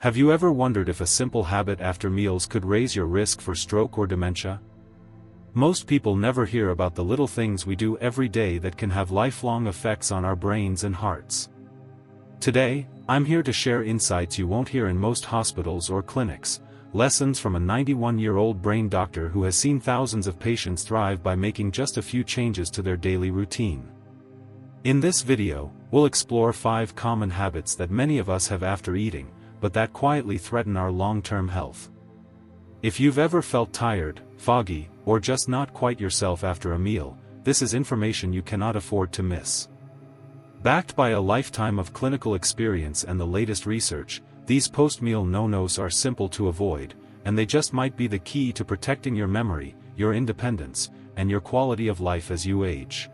Have you ever wondered if a simple habit after meals could raise your risk for stroke or dementia? Most people never hear about the little things we do every day that can have lifelong effects on our brains and hearts. Today, I'm here to share insights you won't hear in most hospitals or clinics, lessons from a 91-year-old brain doctor who has seen thousands of patients thrive by making just a few changes to their daily routine. In this video, we'll explore 5 common habits that many of us have after eating, but that quietly threaten our long-term health. If you've ever felt tired, foggy, or just not quite yourself after a meal, this is information you cannot afford to miss. Backed by a lifetime of clinical experience and the latest research, these post-meal no-nos are simple to avoid, and they just might be the key to protecting your memory, your independence, and your quality of life as you age.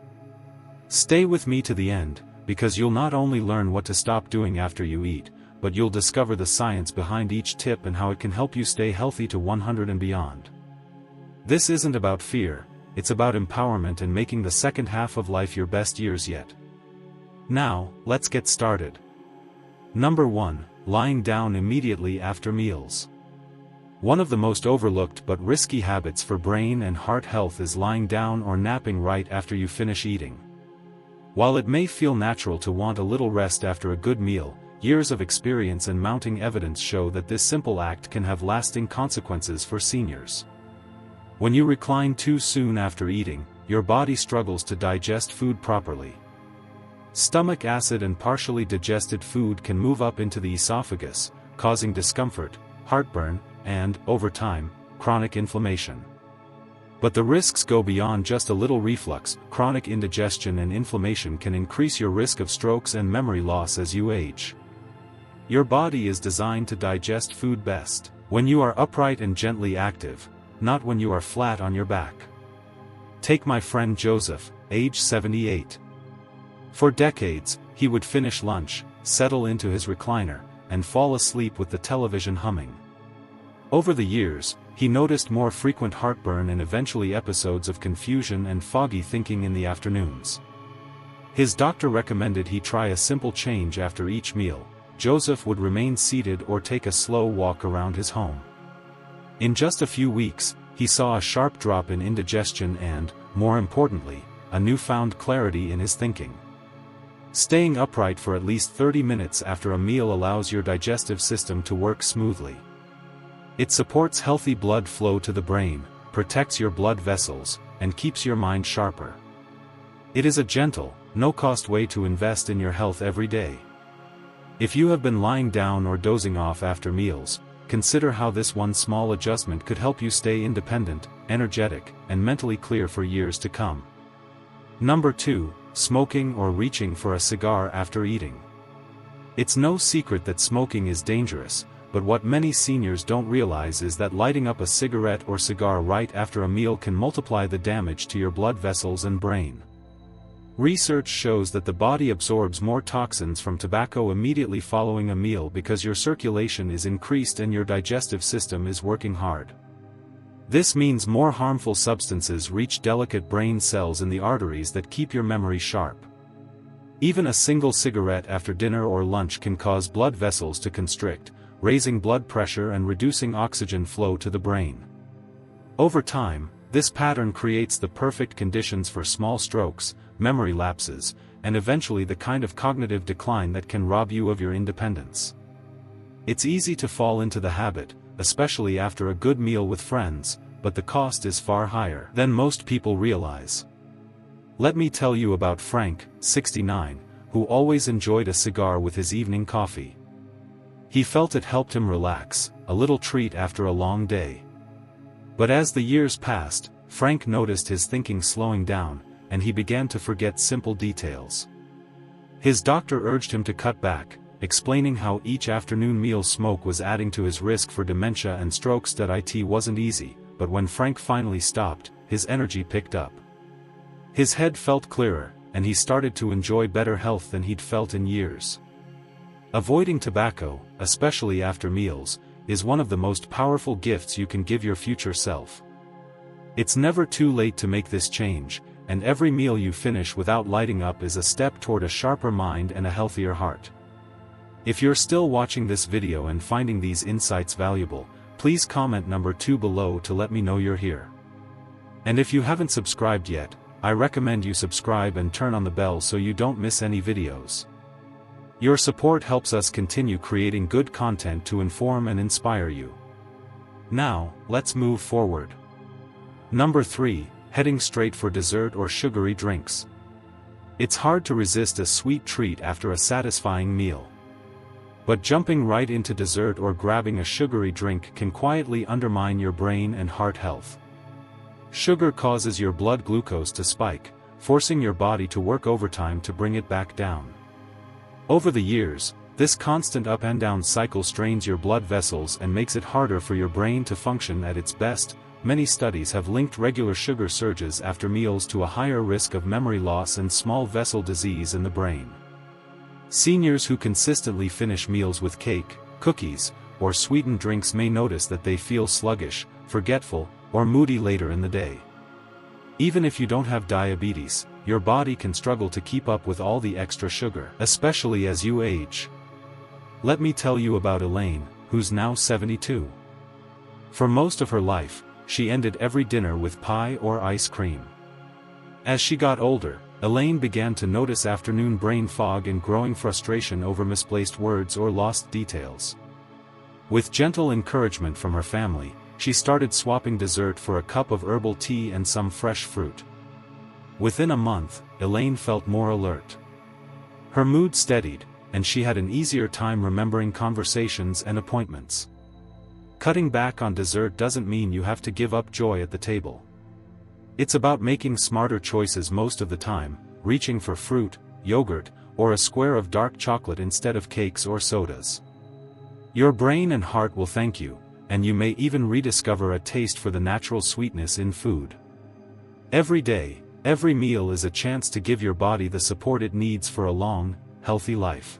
Stay with me to the end, because you'll not only learn what to stop doing after you eat, but you'll discover the science behind each tip and how it can help you stay healthy to 100 and beyond. This isn't about fear, it's about empowerment and making the second half of life your best years yet. Now, let's get started. Number 1, lying down immediately after meals. One of the most overlooked but risky habits for brain and heart health is lying down or napping right after you finish eating. While it may feel natural to want a little rest after a good meal, years of experience and mounting evidence show that this simple act can have lasting consequences for seniors. When you recline too soon after eating, your body struggles to digest food properly. Stomach acid and partially digested food can move up into the esophagus, causing discomfort, heartburn, and, over time, chronic inflammation. But the risks go beyond just a little reflux. Chronic indigestion and inflammation can increase your risk of strokes and memory loss as you age. Your body is designed to digest food best when you are upright and gently active, not when you are flat on your back. Take my friend Joseph, age 78. For decades, he would finish lunch, settle into his recliner, and fall asleep with the television humming. Over the years, he noticed more frequent heartburn and eventually episodes of confusion and foggy thinking in the afternoons. His doctor recommended he try a simple change after each meal. Joseph would remain seated or take a slow walk around his home. In just a few weeks, he saw a sharp drop in indigestion and, more importantly, a newfound clarity in his thinking. Staying upright for at least 30 minutes after a meal allows your digestive system to work smoothly. It supports healthy blood flow to the brain, protects your blood vessels, and keeps your mind sharper. It is a gentle, no-cost way to invest in your health every day. If you have been lying down or dozing off after meals, consider how this one small adjustment could help you stay independent, energetic, and mentally clear for years to come. Number 2, smoking or reaching for a cigar after eating. It's no secret that smoking is dangerous, but what many seniors don't realize is that lighting up a cigarette or cigar right after a meal can multiply the damage to your blood vessels and brain. Research shows that the body absorbs more toxins from tobacco immediately following a meal because your circulation is increased and your digestive system is working hard. This means more harmful substances reach delicate brain cells in the arteries that keep your memory sharp. Even a single cigarette after dinner or lunch can cause blood vessels to constrict, raising blood pressure and reducing oxygen flow to the brain. Over time, this pattern creates the perfect conditions for small strokes, memory lapses, and eventually the kind of cognitive decline that can rob you of your independence. It's easy to fall into the habit, especially after a good meal with friends, but the cost is far higher than most people realize. Let me tell you about Frank, 69, who always enjoyed a cigar with his evening coffee. He felt it helped him relax, a little treat after a long day. But as the years passed, Frank noticed his thinking slowing down, and he began to forget simple details. His doctor urged him to cut back, explaining how each afternoon meal smoke was adding to his risk for dementia and strokes. It wasn't easy, but when Frank finally stopped, his energy picked up. His head felt clearer, and he started to enjoy better health than he'd felt in years. Avoiding tobacco, especially after meals, is one of the most powerful gifts you can give your future self. It's never too late to make this change, and every meal you finish without lighting up is a step toward a sharper mind and a healthier heart. If you're still watching this video and finding these insights valuable, please comment number 2 below to let me know you're here. And if you haven't subscribed yet, I recommend you subscribe and turn on the bell so you don't miss any videos. Your support helps us continue creating good content to inform and inspire you. Now, let's move forward. Number 3, heading straight for dessert or sugary drinks. It's hard to resist a sweet treat after a satisfying meal. But jumping right into dessert or grabbing a sugary drink can quietly undermine your brain and heart health. Sugar causes your blood glucose to spike, forcing your body to work overtime to bring it back down. Over the years, this constant up and down cycle strains your blood vessels and makes it harder for your brain to function at its best. Many studies have linked regular sugar surges after meals to a higher risk of memory loss and small vessel disease in the brain. Seniors who consistently finish meals with cake, cookies, or sweetened drinks may notice that they feel sluggish, forgetful, or moody later in the day. Even if you don't have diabetes, your body can struggle to keep up with all the extra sugar, especially as you age. Let me tell you about Elaine, who's now 72. For most of her life, she ended every dinner with pie or ice cream. As she got older, Elaine began to notice afternoon brain fog and growing frustration over misplaced words or lost details. With gentle encouragement from her family, she started swapping dessert for a cup of herbal tea and some fresh fruit. Within a month, Elaine felt more alert. Her mood steadied, and she had an easier time remembering conversations and appointments. Cutting back on dessert doesn't mean you have to give up joy at the table. It's about making smarter choices most of the time, reaching for fruit, yogurt, or a square of dark chocolate instead of cakes or sodas. Your brain and heart will thank you, and you may even rediscover a taste for the natural sweetness in food. Every day, every meal is a chance to give your body the support it needs for a long, healthy life.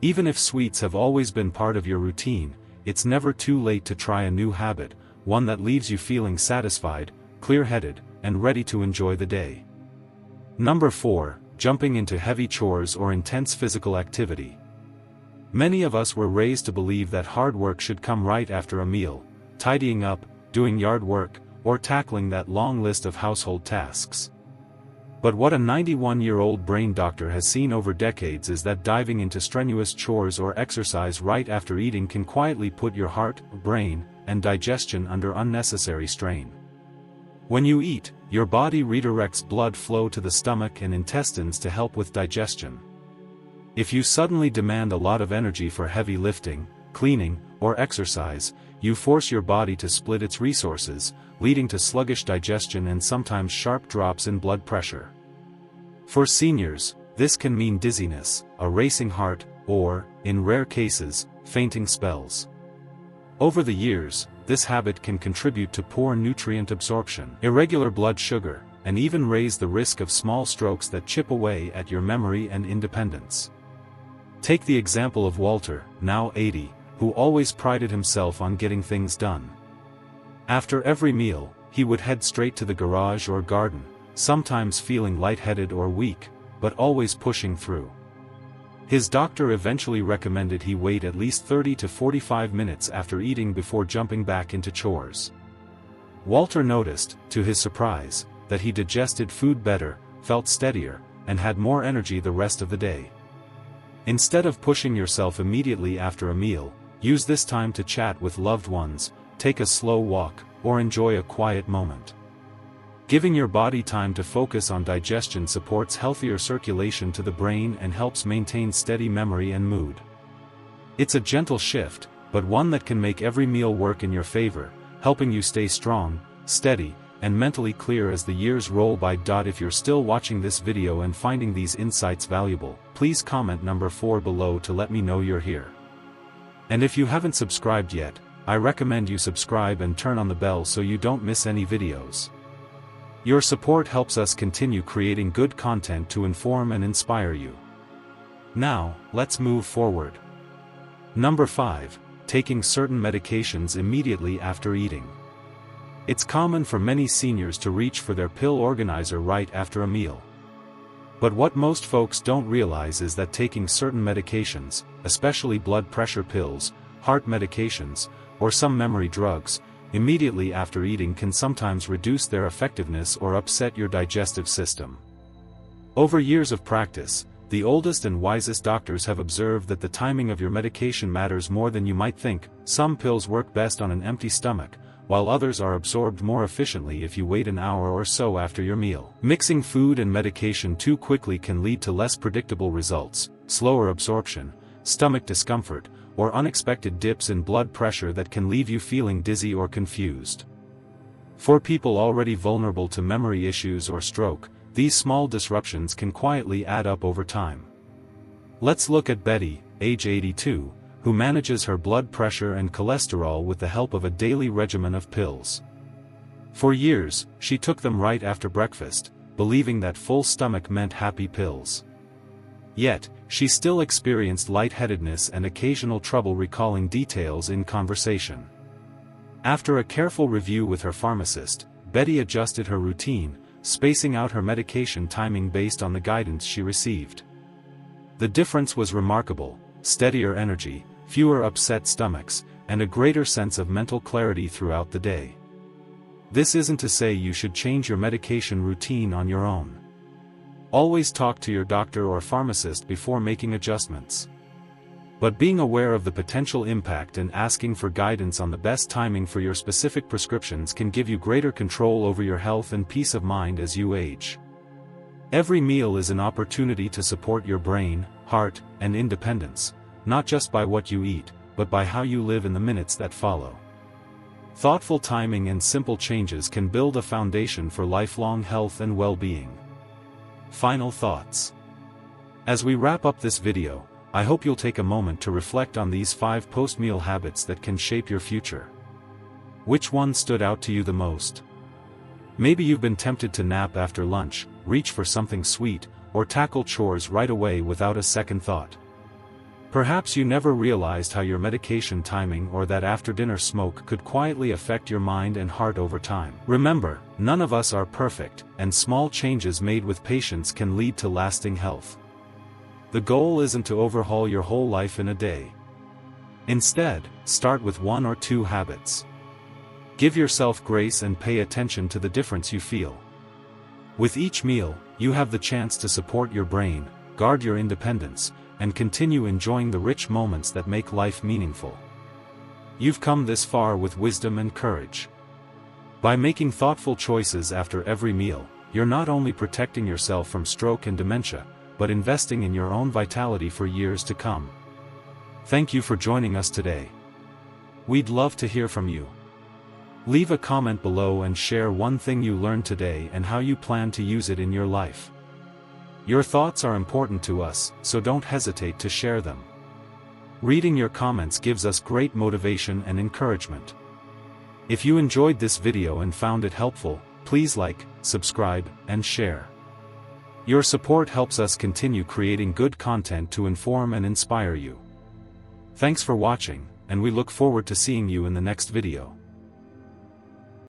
Even if sweets have always been part of your routine, it's never too late to try a new habit, one that leaves you feeling satisfied, clear-headed, and ready to enjoy the day. Number 4, jumping into heavy chores or intense physical activity. Many of us were raised to believe that hard work should come right after a meal, tidying up, doing yard work, or tackling that long list of household tasks. But what a 91-year-old brain doctor has seen over decades is that diving into strenuous chores or exercise right after eating can quietly put your heart, brain, and digestion under unnecessary strain. When you eat, your body redirects blood flow to the stomach and intestines to help with digestion. If you suddenly demand a lot of energy for heavy lifting, cleaning, or exercise, you force your body to split its resources, leading to sluggish digestion and sometimes sharp drops in blood pressure. For seniors, this can mean dizziness, a racing heart, or, in rare cases, fainting spells. Over the years, this habit can contribute to poor nutrient absorption, irregular blood sugar, and even raise the risk of small strokes that chip away at your memory and independence. Take the example of Walter, now 80, who always prided himself on getting things done. After every meal, he would head straight to the garage or garden, sometimes feeling lightheaded or weak, but always pushing through. His doctor eventually recommended he wait at least 30 to 45 minutes after eating before jumping back into chores. Walter noticed, to his surprise, that he digested food better, felt steadier, and had more energy the rest of the day. Instead of pushing yourself immediately after a meal, use this time to chat with loved ones, take a slow walk, or enjoy a quiet moment. Giving your body time to focus on digestion supports healthier circulation to the brain and helps maintain steady memory and mood. It's a gentle shift, but one that can make every meal work in your favor, helping you stay strong, steady, and mentally clear as the years roll by. If you're still watching this video and finding these insights valuable, please comment number 4 below to let me know you're here. And if you haven't subscribed yet, I recommend you subscribe and turn on the bell so you don't miss any videos. Your support helps us continue creating good content to inform and inspire you. Now, let's move forward. Number 5, taking certain medications immediately after eating. It's common for many seniors to reach for their pill organizer right after a meal. But what most folks don't realize is that taking certain medications, especially blood pressure pills, heart medications, or some memory drugs, immediately after eating can sometimes reduce their effectiveness or upset your digestive system. Over years of practice, the oldest and wisest doctors have observed that the timing of your medication matters more than you might think. Some pills work best on an empty stomach, while others are absorbed more efficiently if you wait an hour or so after your meal. Mixing food and medication too quickly can lead to less predictable results, slower absorption, stomach discomfort, or unexpected dips in blood pressure that can leave you feeling dizzy or confused. For people already vulnerable to memory issues or stroke, these small disruptions can quietly add up over time. Let's look at Betty, age 82, who manages her blood pressure and cholesterol with the help of a daily regimen of pills. For years, she took them right after breakfast, believing that full stomach meant happy pills. Yet, she still experienced lightheadedness and occasional trouble recalling details in conversation. After a careful review with her pharmacist, Betty adjusted her routine, spacing out her medication timing based on the guidance she received. The difference was remarkable: steadier energy, fewer upset stomachs, and a greater sense of mental clarity throughout the day. This isn't to say you should change your medication routine on your own. Always talk to your doctor or pharmacist before making adjustments. But being aware of the potential impact and asking for guidance on the best timing for your specific prescriptions can give you greater control over your health and peace of mind as you age. Every meal is an opportunity to support your brain, heart, and independence, not just by what you eat, but by how you live in the minutes that follow. Thoughtful timing and simple changes can build a foundation for lifelong health and well-being. Final thoughts. As we wrap up this video, I hope you'll take a moment to reflect on these 5 post-meal habits that can shape your future. Which one stood out to you the most? Maybe you've been tempted to nap after lunch, reach for something sweet, or tackle chores right away without a second thought. Perhaps you never realized how your medication timing or that after-dinner smoke could quietly affect your mind and heart over time. Remember, none of us are perfect, and small changes made with patience can lead to lasting health. The goal isn't to overhaul your whole life in a day. Instead, start with 1 or 2 habits. Give yourself grace and pay attention to the difference you feel. With each meal, you have the chance to support your brain, guard your independence, and continue enjoying the rich moments that make life meaningful. You've come this far with wisdom and courage. By making thoughtful choices after every meal, you're not only protecting yourself from stroke and dementia, but investing in your own vitality for years to come. Thank you for joining us today. We'd love to hear from you. Leave a comment below and share one thing you learned today and how you plan to use it in your life. Your thoughts are important to us, so don't hesitate to share them. Reading your comments gives us great motivation and encouragement. If you enjoyed this video and found it helpful, please like, subscribe, and share. Your support helps us continue creating good content to inform and inspire you. Thanks for watching, and we look forward to seeing you in the next video.